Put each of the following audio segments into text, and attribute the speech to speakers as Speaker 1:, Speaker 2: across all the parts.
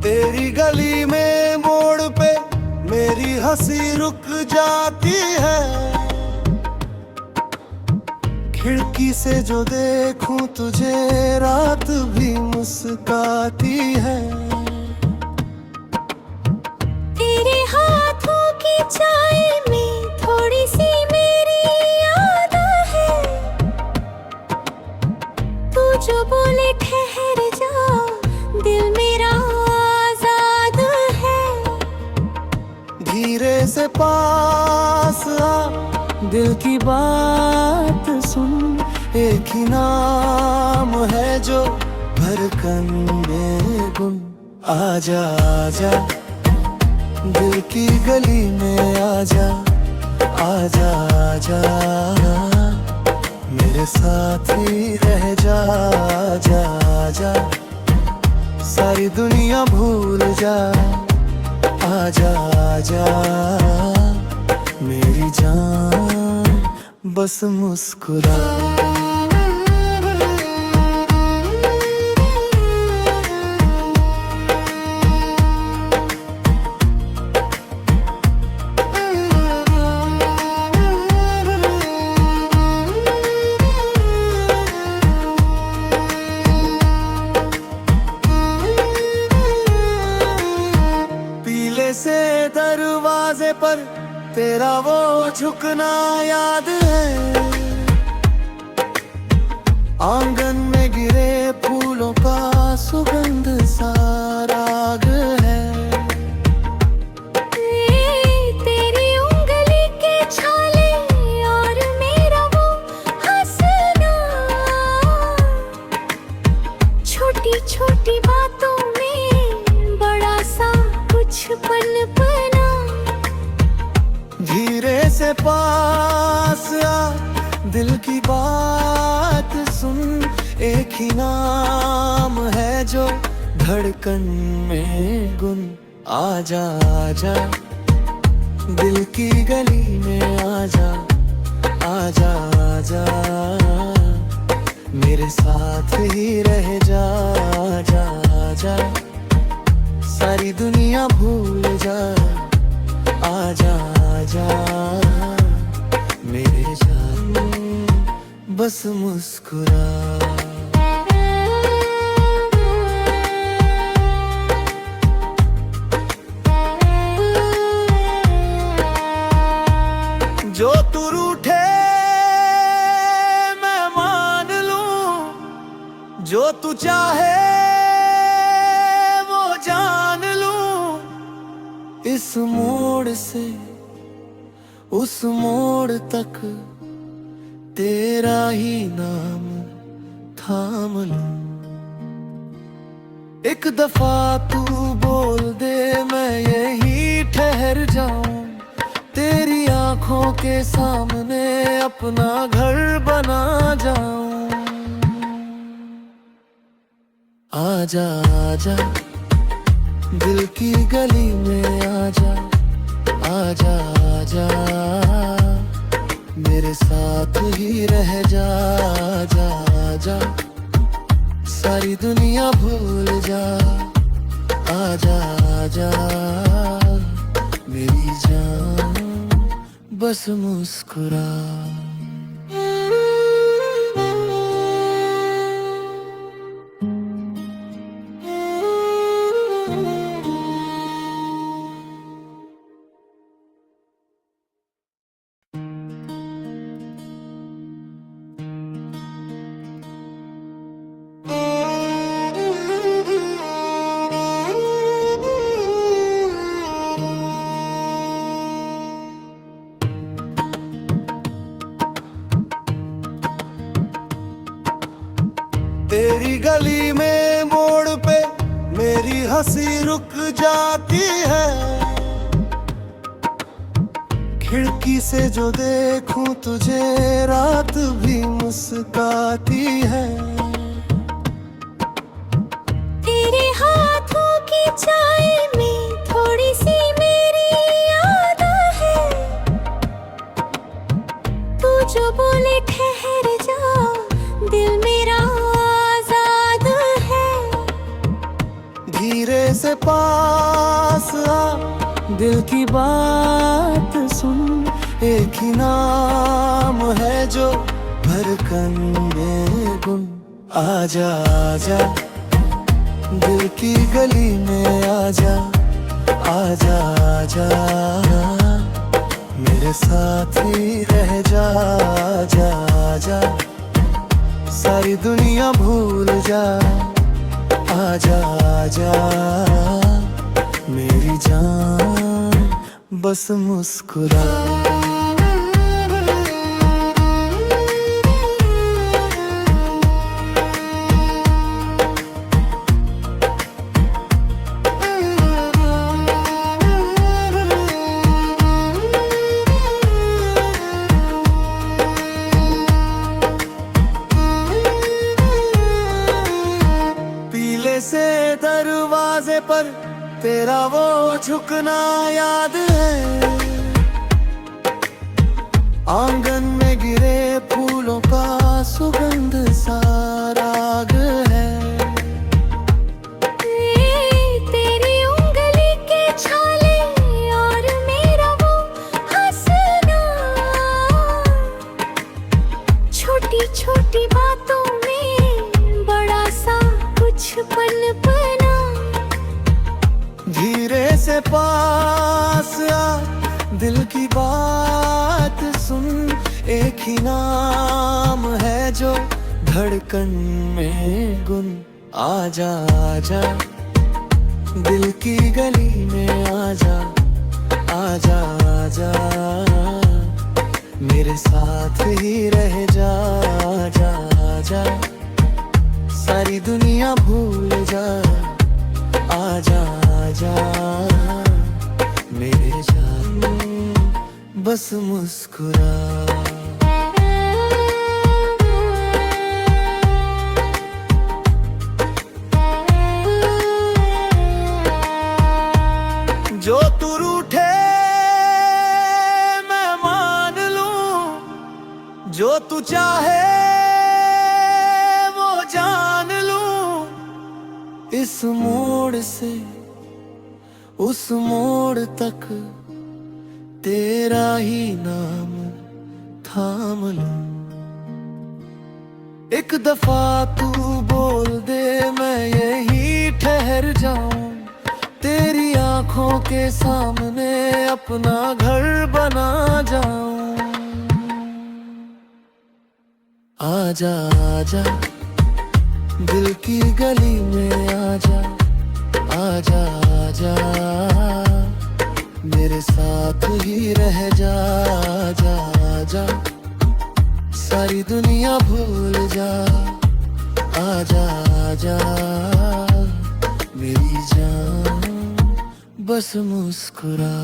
Speaker 1: तेरी गली में मोड़ पे मेरी हंसी रुक जाती है। खिड़की से जो देखूं तुझे रात भी मुस्काती है।
Speaker 2: तेरे हाथों की चाय में थोड़ी सी मेरी याद है। तू जो बोले ठहर जा, दिल मेरा आजाद है।
Speaker 1: धीरे से पास आ, दिल की बात सुन। एक ही नाम है जो धड़कन में गुन। आजा आजा दिल की गली में आजा, आजा आजा मेरे साथ ही रह जा। आजा आजा सारी दुनिया भूल जा। आजा आजा मेरी जान बस मुस्कुरा। पीले से दरवाजे पर तेरा वो झुकना याद है। आंगन में गिरे फूलों का सुगंध सा राग है।
Speaker 2: तेरी उंगली के छाले और मेरा वो हंसना, छोटी छोटी बातों में बड़ा सा कुछ पनपना।
Speaker 1: धीरे से पास आ, दिल की बात सुन। एक ही नाम है जो धड़कन में गुन। आजा आजा दिल की गली में आजा, आजा आजा मेरे साथ ही रह जा। आजा आजा सारी दुनिया भूल जा। आजा आजा मेरे जान बस मुस्कुरा। जो तू रूठे मैं मान लूं, जो तू चाहे वो जान लूं। इस मोड़ से उस मोड़ तक तेरा ही नाम थाम लूं। एक दफा तू बोल दे मैं यही ठहर जाऊं। तेरी आंखों के सामने अपना घर बना जाऊं। आजा आजा दिल की गली में आजा, आजा आजा मेरे साथ ही रह जा। आजा आजा सारी दुनिया भूल जा। आजा आजा मेरी जान बस मुस्कुरा। तेरी गली में मोड़ पे मेरी हंसी रुक जाती है। खिड़की से जो देखूं तुझे रात भी मुस्काती है।
Speaker 2: तेरे हाथों की चाय में थोड़ी सी मेरी याद है। तू जो बोले ठहर जा, दिल मेरा आजाद है।
Speaker 1: धीरे से पास आ, दिल की बात सुन, एक ही नाम है जो धड़कन में गुन। आजा आजा दिल की गली में आजा, आजा आजा मेरे साथ ही रह जा, आजा आजा सारी दुनिया भूल जा, आजा आजा मेरी जान बस मुस्कुरा। से दरवाजे पर तेरा वो झुकना याद है, आंगन में गिरे फूलों का सुगंध सा राग है।
Speaker 2: तेरी उंगली के छाले और मेरा वो हंसना, छोटी छोटी बातों में बड़ा सा कुछ पनपना।
Speaker 1: धीरे से पास आ, दिल की बात सुन, एक ही नाम है जो धड़कन में गुन। आजा आजा दिल की गली में आजा, आजा आजा मेरे साथ ही रह जा, आजा आजा सारी दुनिया भूल जा, आजा आजा मेरे जान बस मुस्कुरा। जो तू रूठे मैं मान लूं, जो तू चाहे जान लूं, इस मोड़ से उस मोड़ तक तेरा ही नाम थाम लूं। एक दफा तू बोल दे मैं यही ठहर जाऊं, तेरी आंखों के सामने अपना घर बना जाऊं। आजा आजा दिल की गली में आजा, आजा आजा मेरे साथ ही रह जा, आजा आजा सारी दुनिया भूल जा, आजा आजा मेरी जान बस मुस्कुरा।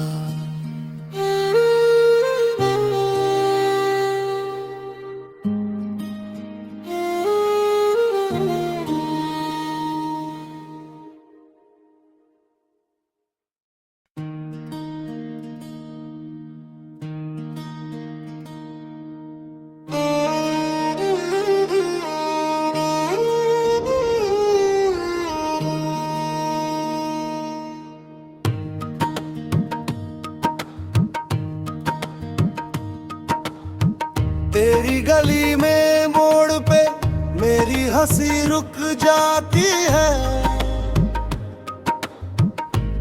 Speaker 1: तेरी गली में मोड़ पे मेरी हंसी रुक जाती है,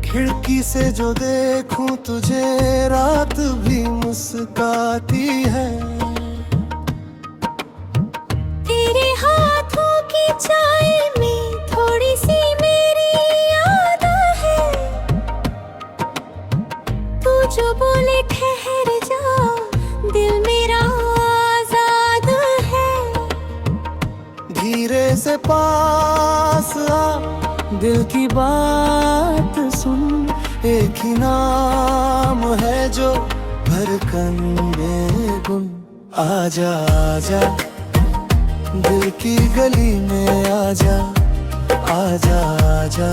Speaker 1: खिड़की से जो देखूं तुझे रात भी मुस्काती है।
Speaker 2: तेरे हाथों की चाय में थोड़ी सी मेरी याद है, तू जो बोले ठहर जा दिल मेरा आजाद है।
Speaker 1: धीरे से पास आ, दिल की बात सुन, एक ही नाम है जो धड़कन में गुन। आजा आजा दिल की गली में आजा, आजा आजा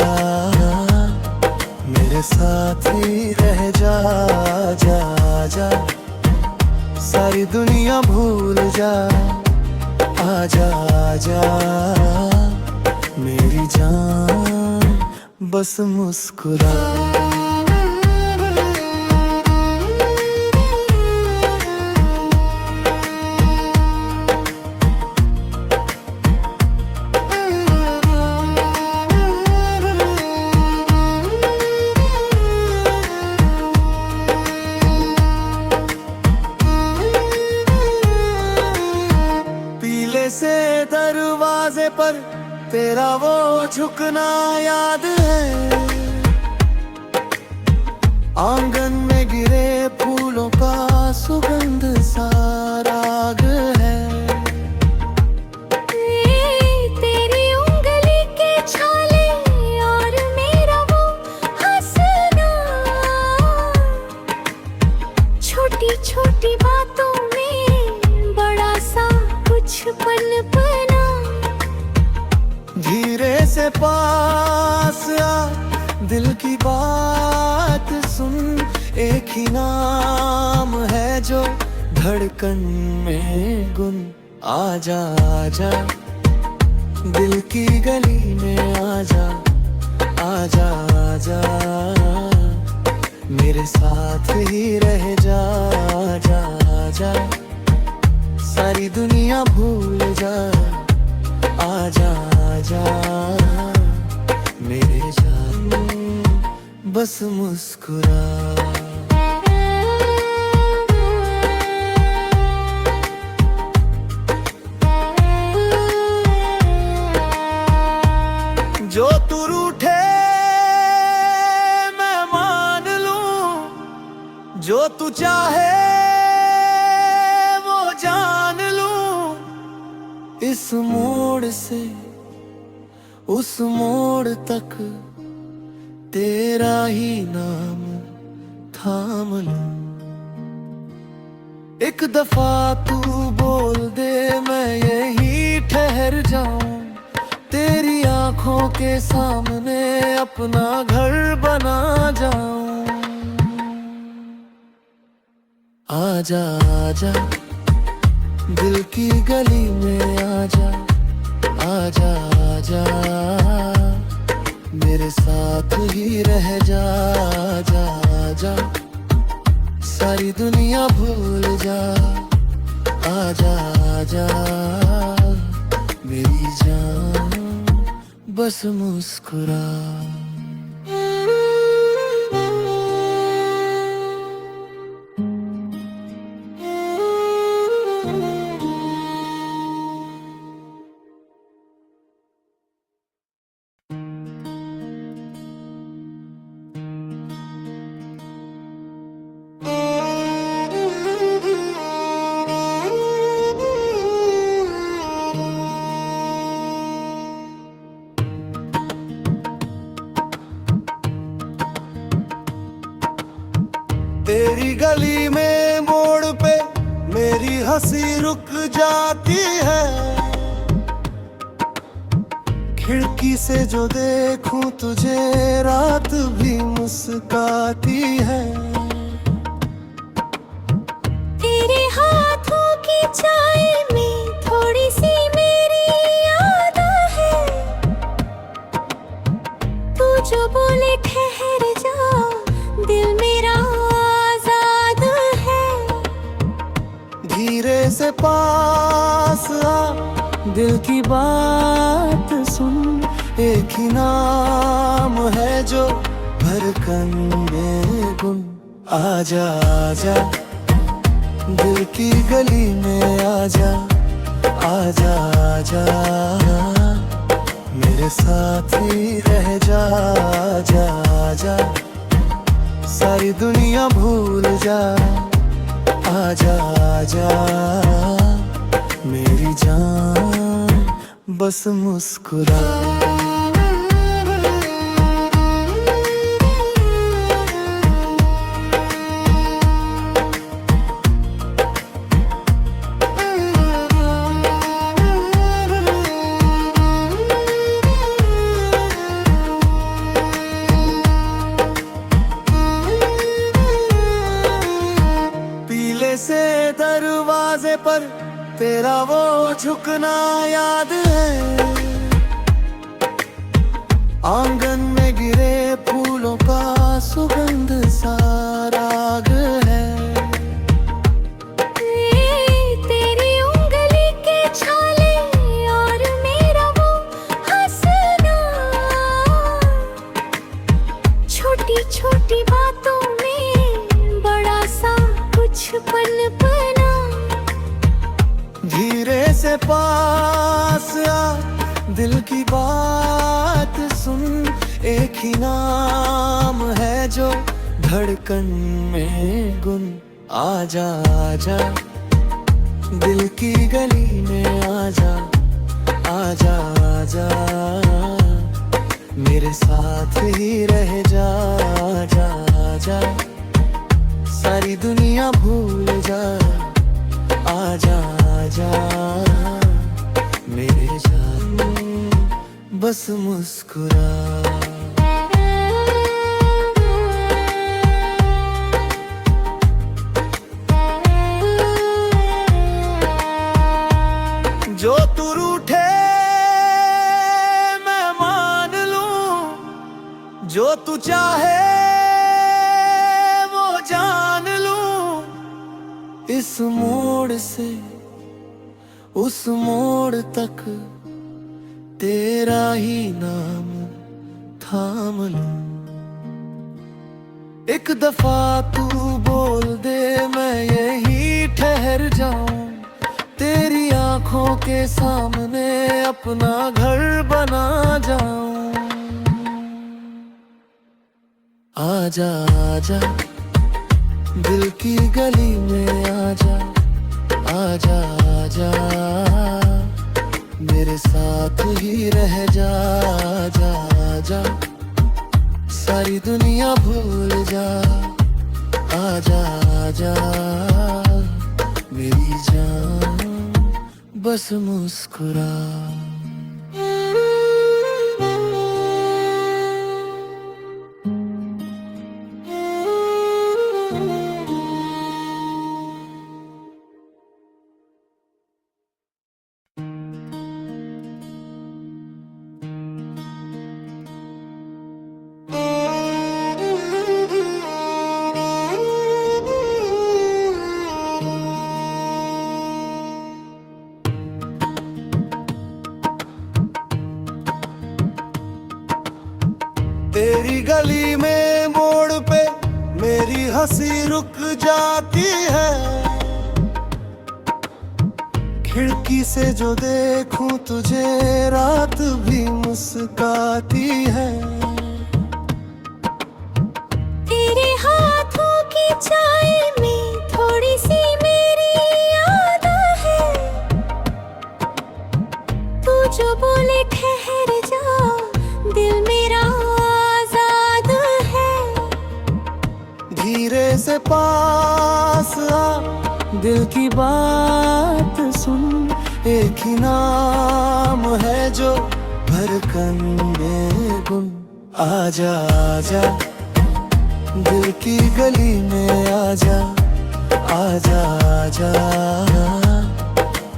Speaker 1: मेरे साथ ही रह जा, आजा आजा सारी दुनिया भूल जा, आजा आजा मेरी जान बस मुस्कुरा। पीले से दरवाजे पर तेरा वो झुकना याद है, आंगन में गिरे फूलों का सुगंध सा राग है।
Speaker 2: तेरी उंगली के छाले और मेरा वो हंसना, छोटी छोटी बातों में बड़ा सा कुछ पनपना।
Speaker 1: धीरे से पास आ, दिल की बात सुन, एक ही नाम है जो धड़कन में गुन। आजा आजा दिल की गली में आजा, आजा आजा मेरे साथ ही रह जा। आजा आजा सारी दुनिया भूल जा। आजा आजा मेरे जान, बस मुस्कुरा। जो तू रूठे मैं मान लूं, जो तू चाहे वो जान लूं। इस मोड़ से उस मोड़ तक तेरा ही नाम थाम लूं। एक दफा तू बोल दे मैं यहीं ठहर जाऊं, तेरी आंखों के सामने अपना घर बना जाऊं। आजा आजा दिल की गली में आजा, आजा आजा मेरे साथ ही रह जा। आजा आजा सारी दुनिया भूल जा। आजा आजा मेरी जान, बस मुस्कुरा। तेरी गली में मोड़ पे मेरी हंसी रुक जाती है, खिड़की से जो देखूं तुझे रात भी मुस्काती है।
Speaker 2: तेरे हाथों की चाय में थोड़ी सी मेरी याद है, तू जो बोले ठहर जा दिल मेरा आजाद है।
Speaker 1: धीरे से पास आ, दिल की बात सुन, एक ही नाम है जो धड़कन में गुन। आजा आजा दिल की गली में आजा, आजा आजा मेरे साथ ही रह जा। आजा आजा सारी दुनिया भूल जा। आजा आजा मेरी जान, बस मुस्कुरा। से दरवाजे पर तेरा वो झुकना याद है, आंगन में गिरे फूलों का सुगंध सा राग है।
Speaker 2: तेरी उंगली के छाले और मेरा वो हंसना, छोटी छोटी बातों में बड़ा सा कुछ पनपना।
Speaker 1: धीरे से पास आ, दिल की बात सुन, एक ही नाम है जो धड़कन में गुन। आजा आजा दिल की गली में आजा, आजा आजा मेरे साथ ही रह जा। आजा आजा सारी दुनिया भूल जा। आजा आजा मेरे जान, बस मुस्कुरा। जो तू रूठे मैं मान लूं, जो तू चाहे वो जान लूं। इस मोड़ से उस मोड़ तक तेरा ही नाम थाम लूं। एक दफा तू बोल दे मैं यही ठहर जाऊं, तेरी आंखों के सामने अपना घर बना जाऊं। आजा आजा दिल की गली में आजा, आजा आजा मेरे साथ ही रह जा। आजा आजा सारी दुनिया भूल जा। आजा आजा मेरी जान, बस मुस्कुरा। तेरी गली में मोड़ पे मेरी हंसी रुक जाती है। खिड़की से जो देखूं तुझे रात भी मुस्काती है।
Speaker 2: तेरे हाथों की चाय में थोड़ी सी मेरी याद है। तू जो बोले ठहर जा, दिल मेरा आजाद है।
Speaker 1: धीरे से पास आ, दिल की बात सुन, एक ही नाम है जो धड़कन में गुन। आजा आजा दिल की गली में आजा, आजा आजा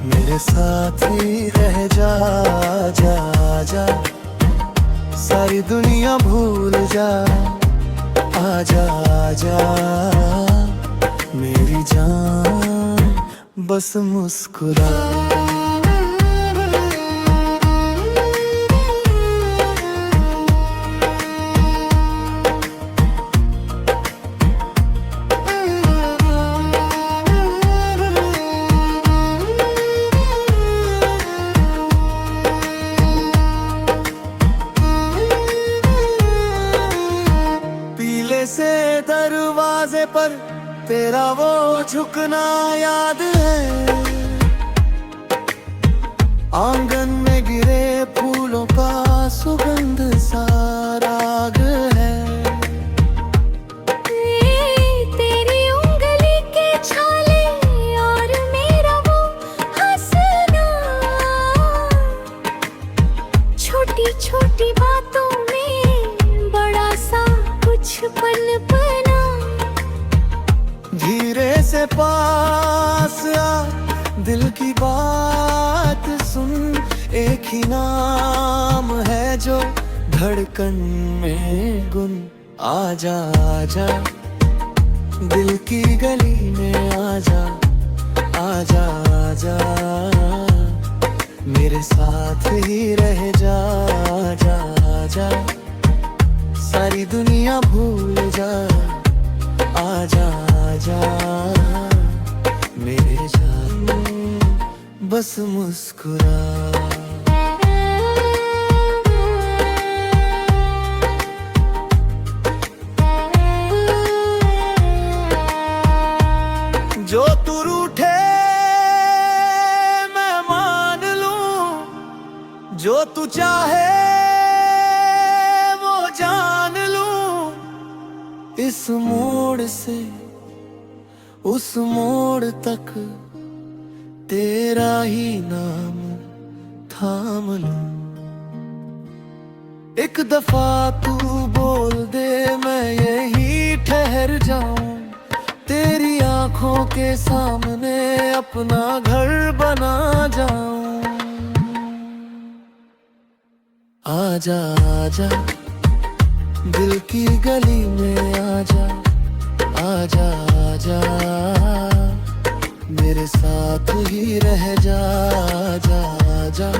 Speaker 1: मेरे साथ ही रह जा। आजा आजा सारी दुनिया भूल जा। आजा आजा मेरी जान, बस मुस्कुरा। से दरवाजे पर तेरा वो झुकना याद है। आंगन में गिरे फूलों का सुगंध सा राग है।
Speaker 2: तेरी उंगली के छाले और मेरा वो हंसना, छोटी छोटी बातों में बड़ा सा कुछ पनपना।
Speaker 1: धीरे से पास आ, दिल की बात सुन, एक ही नाम है जो धड़कन में गुन आजा आजा, दिल की गली में आजा आजा आजा, मेरे साथ ही रह जा आजा आजा, सारी दुनिया भूल जा आजा आजा, मेरे जान बस मुस्कुरा। जो तू रूठे मैं मान लूं, जो तू चाहे वो जान लूं, इस मोड़ से उस मोड़ तक तेरा ही नाम थाम लूं। एक दफा तू बोल दे मैं यही ठहर जाऊं, तेरी आंखों के सामने अपना घर बना जाऊं। आजा आजा, दिल की गली में आजा आजा आजा, मेरे साथ ही रह जा आजा आजा,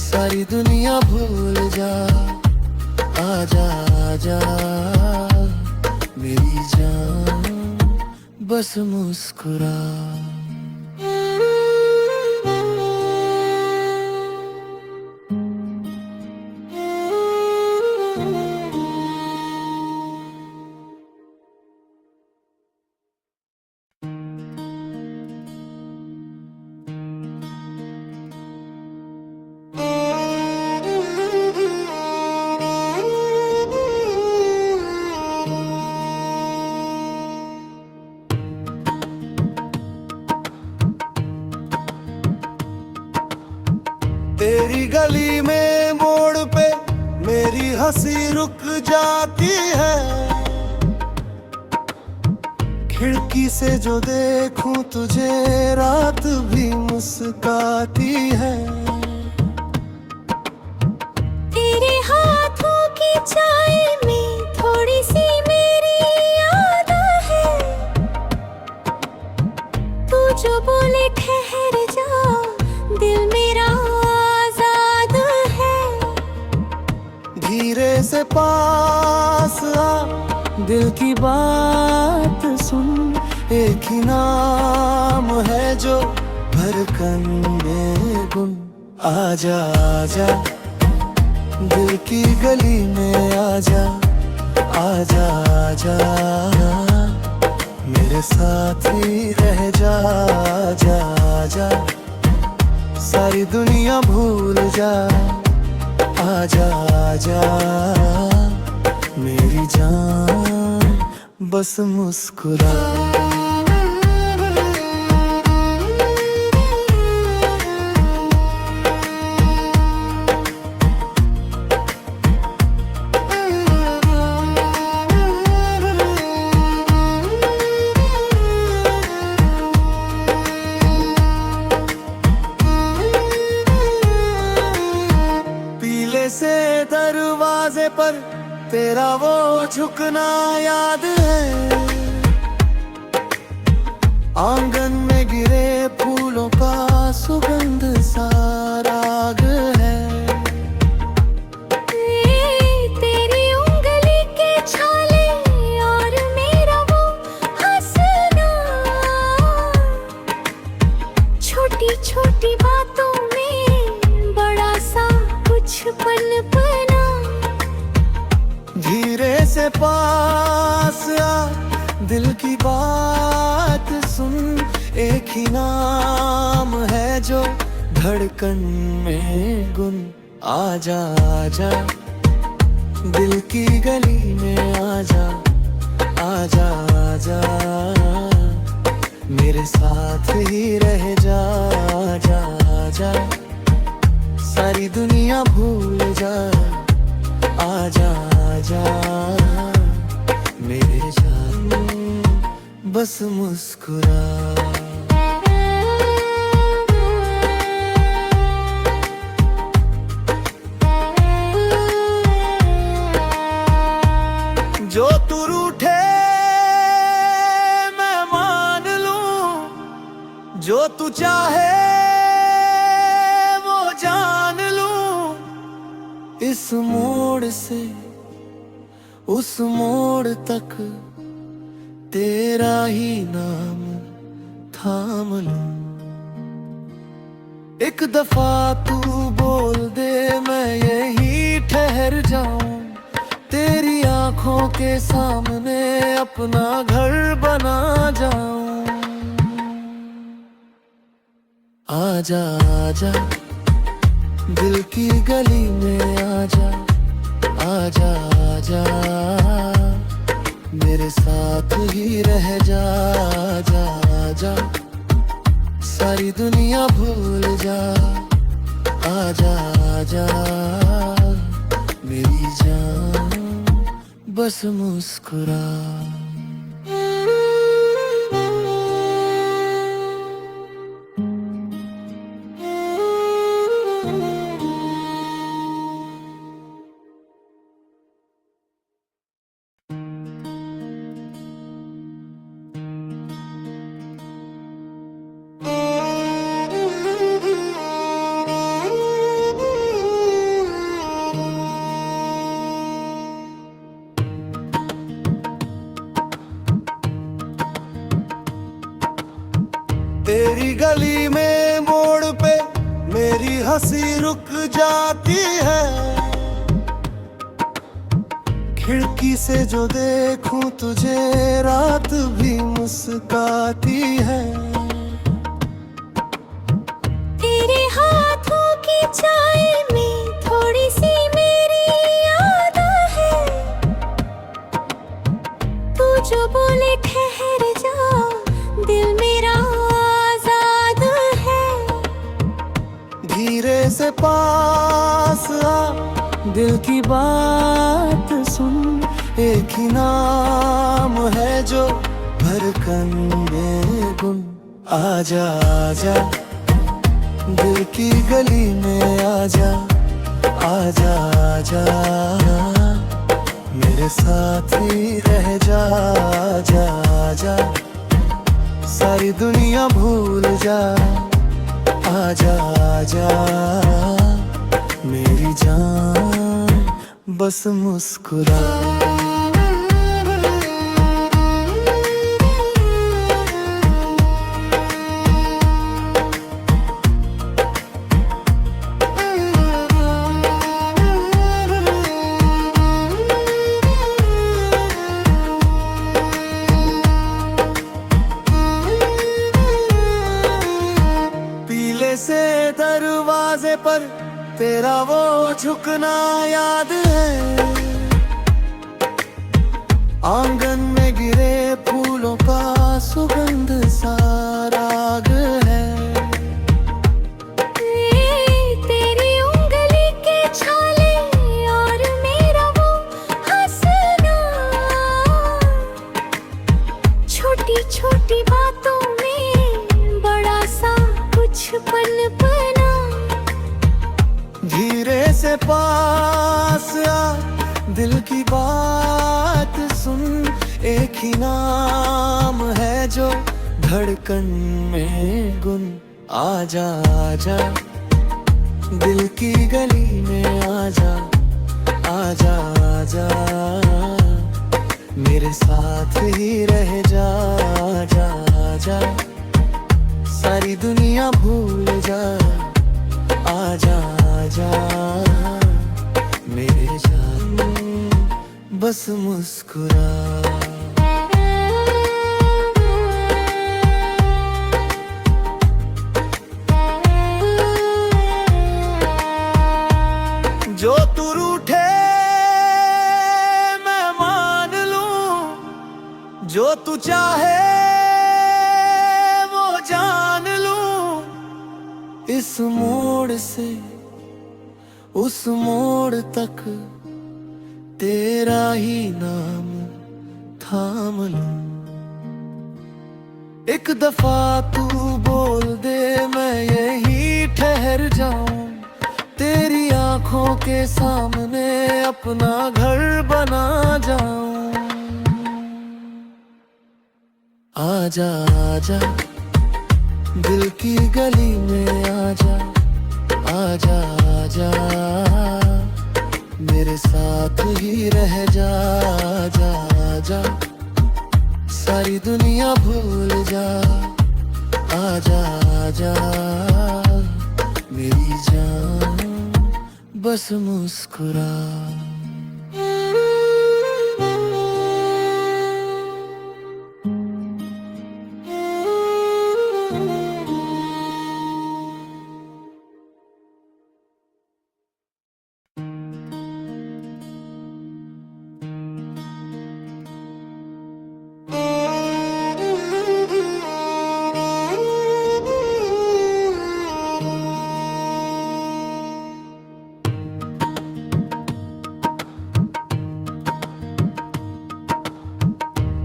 Speaker 1: सारी दुनिया भूल जा आजा आजा, मेरी जान बस मुस्कुरा। तेरी गली में मोड़ पे मेरी हंसी रुक जाती है, खिड़की से जो देखूं तुझे रात भी मुस्काती है।
Speaker 2: तेरे हाथों की चाय में थोड़ी सी मेरी याद है, तू जो बोले ठहर जा दिल मेरा आजाद है।
Speaker 1: धीरे से पास आ, दिल की बात सुन, एक ही नाम है जो धड़कन में गुन आजा आजा, दिल की गली में आजा आजा आजा, मेरे साथ ही रह जा आजा आजा, सारी दुनिया भूल जा आजा आजा, मेरी जान बस मुस्कुरा। से दरवाजे पर तेरा वो झुकना याद है, आंगन में गिरे फूलों का सुगंध सा राग है।
Speaker 2: तेरी उंगली के छाले और मेरा वो हंसना, छोटी छोटी बातों में बड़ा सा कुछ पनपना।
Speaker 1: धीरे से पास आ, दिल की बात सुन, एक ही नाम है जो धड़कन में गुन आजा आजा, दिल की गली में आजा आजा आजा, मेरे साथ ही रह जा आजा आजा, सारी दुनिया भूल जा आजा आजा, मेरे जान बस मुस्कुरा। इस मोड़ से उस मोड़ तक तेरा ही नाम थाम लूं। एक दफा तू बोल दे मैं यहीं ठहर जाऊं, तेरी आंखों के सामने अपना घर बना जाऊं। आजा आजा दिल की गली में आजा, आजा आजा मेरे साथ ही रह जा, आजा आजा सारी दुनिया भूल जा, आजा आजा मेरी जान बस मुस्कुरा। तेरी गली में मोड़ पे मेरी हंसी रुक जाती है, खिड़की से जो देखूं तुझे रात भी मुस्काती है।
Speaker 2: तेरे हाथों की चाय में थोड़ी सी मेरी याद है, तू जो बोले ठहर जा दिल मेरा
Speaker 1: धीरे से पास आ दिल की बात सुन, एक ही नाम है जो धड़कन में गुन। आजा आजा दिल की गली में आजा, आजा आजा मेरे साथ ही रह जा, आजा आजा सारी दुनिया भूल जा, आजा आजा मेरी जान बस मुस्कुरा। से दरवाजे पर तेरा वो झुकना याद है, आंगन में गिरे फूलों का सुगंध सा राग है।
Speaker 2: तेरी उंगली के छाले और मेरा वो हंसना, छोटी छोटी बातों में बड़ा सा कुछ पनपना।
Speaker 1: धीरे से पास आ दिल की बात सुन, एक ही नाम है जो धड़कन में गुन। आजा आजा दिल की गली में आजा, आजा आजा मेरे साथ ही रह जा, आजा आजा सारी दुनिया भूल जा, आजा आजा मेरे जान बस मुस्कुरा। जो तू रूठे मैं मान लूं, जो तू चाहे वो जान लूं। इस मोड़ से उस मोड़ तक तेरा ही नाम थाम लूं। एक दफा तू बोल दे मैं यहीं ठहर जाऊं, तेरी आंखों के सामने अपना घर बना जाऊं। आजा आजा दिल की गली में आजा, आजा आजा मेरे साथ ही रह जा, जा जा, सारी दुनिया भूल जा, आजा आजा मेरी जान, बस मुस्कुरा।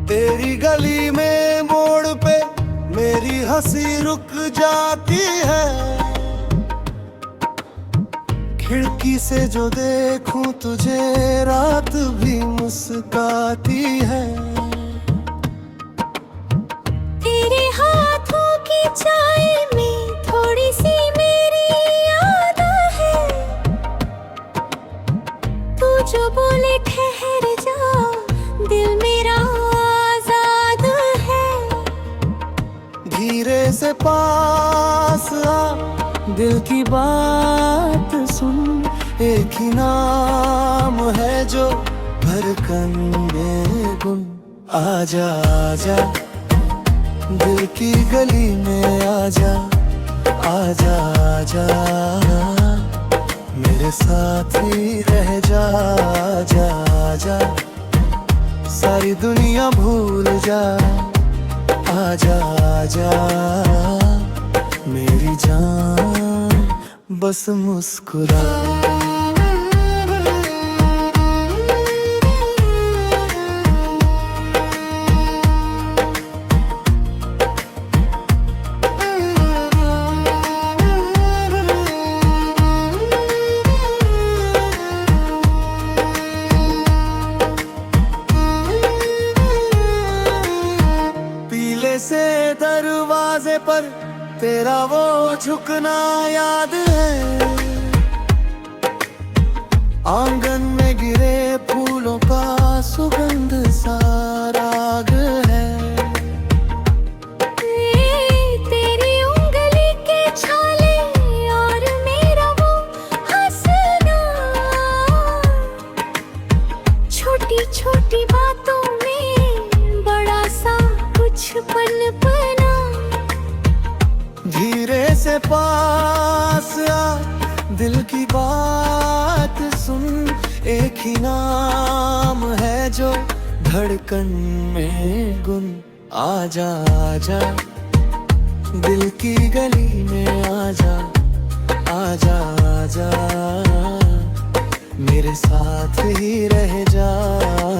Speaker 1: तेरी गली में मोड़ पे मेरी हंसी रुक जाती है, खिड़की से जो देखूं तुझे रात भी मुस्काती है।
Speaker 2: तेरे हाथों की चाय में थोड़ी सी मेरी याद है, तू जो बोले ठहर जा, दिल मेरा आजाद है।
Speaker 1: धीरे से पास आ, दिल की बात सुन, एक ही नाम है जो धड़कन में गुन। आजा आजा दिल की गली में आजा, आजा आजा मेरे साथ ही रह जा, जा जा, सारी दुनिया भूल जा, आजा आजा मेरी जान, बस मुस्कुरा। से दरवाजे पर तेरा वो झुकना याद है, आंगन में गिरे फूलों का सुगंध सा राग है।
Speaker 2: तेरी उंगली के छाले और मेरा वो हंसना, छोटी छोटी बातों में बड़ा सा कुछ पनपना।
Speaker 1: धीरे से पास आ, दिल की बात सुन, एक ही नाम है जो धड़कन में गुन। आजा आजा दिल की गली में आजा, आजा आजा मेरे साथ ही रह जा,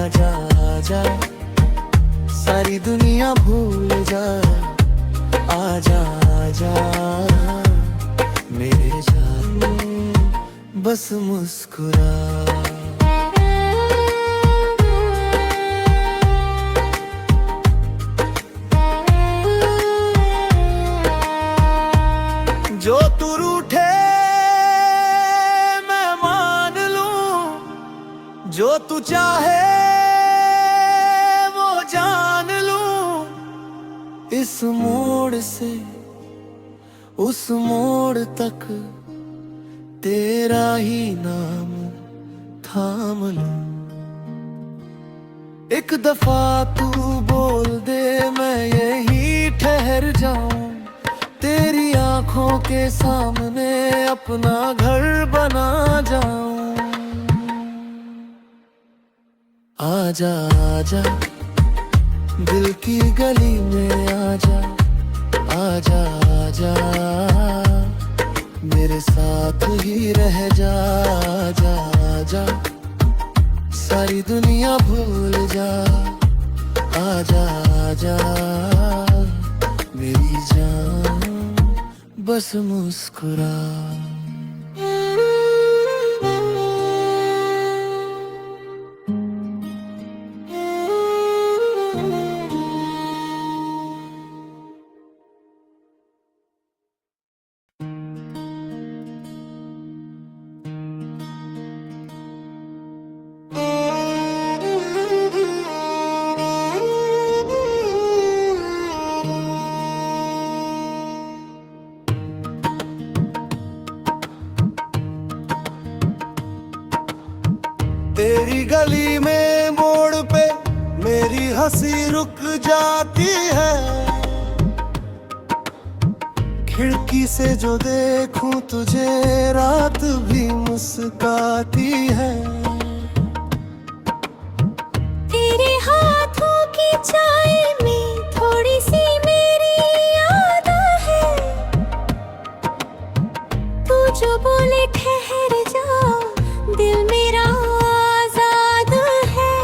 Speaker 1: जा जा, सारी दुनिया भूल जा, आजा आजा मेरे जान, बस मुस्कुरा। जो तू रूठे मैं मान लूं, जो तू चाहे इस मोड़ से उस मोड़ तक तेरा ही नाम थाम लूं। एक दफा तू बोल दे मैं यही ठहर जाऊं, तेरी आंखों के सामने अपना घर बना जाऊं। आजा आजा दिल की गली में आजा, आजा आजा मेरे साथ ही रह जा, जा जा, सारी दुनिया भूल जा, आजा आजा मेरी जान, बस मुस्कुरा। तेरी गली में मोड़ पे मेरी हंसी रुक जाती है, खिड़की से जो देखूं तुझे रात भी मुस्काती है।
Speaker 2: तेरे हाथों की चाय में थोड़ी सी मेरी याद है, तू जो बोले ठहर जा दिल मेरा आजाद है।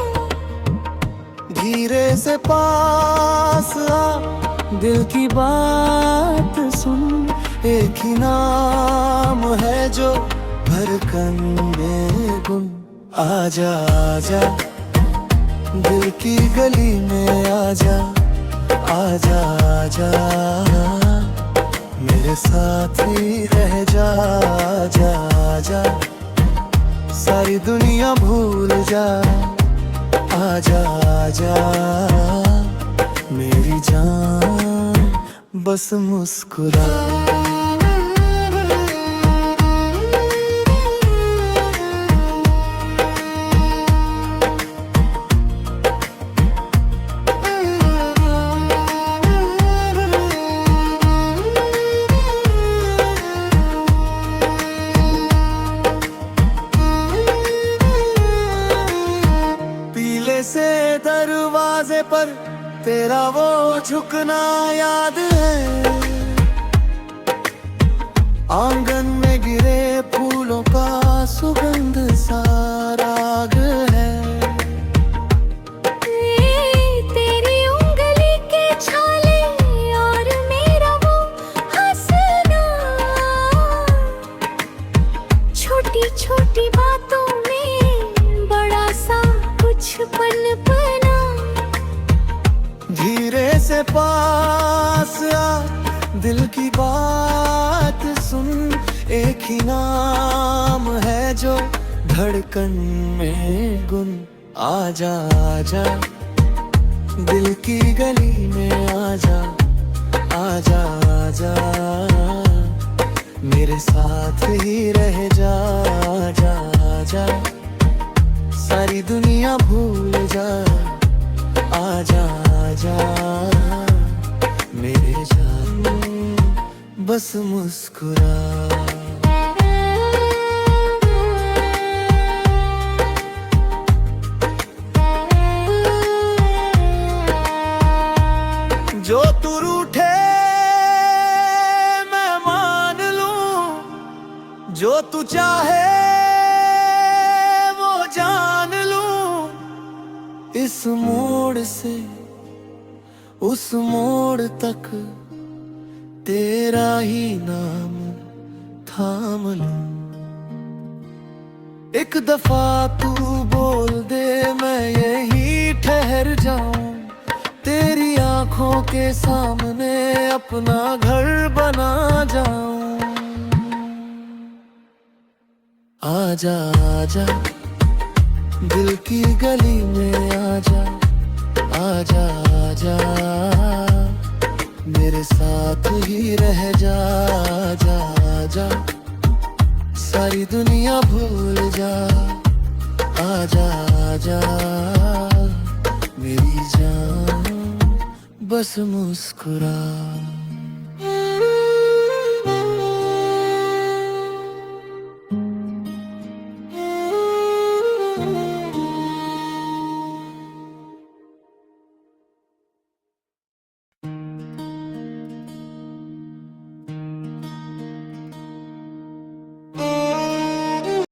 Speaker 1: धीरे से पास आ दिल की बात सुन, एक ही नाम है जो धड़कन में गुन। आजा आजा दिल की गली में आजा, आजा आजा मेरे साथ ही रह जा। आजा आजा सारी दुनिया भूल जा। आजा आजा मेरी जान बस मुस्कुरा। पीले से दरवाजे पर तेरा वो झुकना याद है, आंगन में गिरे फूलों का सुगंध सा राग है।
Speaker 2: तेरी उंगली के छाले और मेरा वो हंसना, छोटी छोटी बातों में बड़ा सा कुछ पनपना।
Speaker 1: धीरे से पास आ दिल की बात सुन, एक ही नाम है जो धड़कन में गुन। आजा आजा दिल की गली में आजा, आजा आजा मेरे साथ ही रह जा। आजा आजा सारी दुनिया भूल जा। आजा आजा मेरे जान बस मुस्कुरा। जो तू रूठे मैं मान लूं, जो तू चाहे वो जान लूं। इस मोड़ से उस मोड़ तक तेरा ही नाम थाम लूं। एक दफा तू बोल दे मैं यहीं ठहर जाऊं, तेरी आंखों के सामने अपना घर बना जाऊं। आजा आजा दिल की गली में आजा, आजा आजा मेरे साथ ही रह जा। आजा आजा सारी दुनिया भूल जा। आजा आजा मेरी जान बस मुस्कुरा।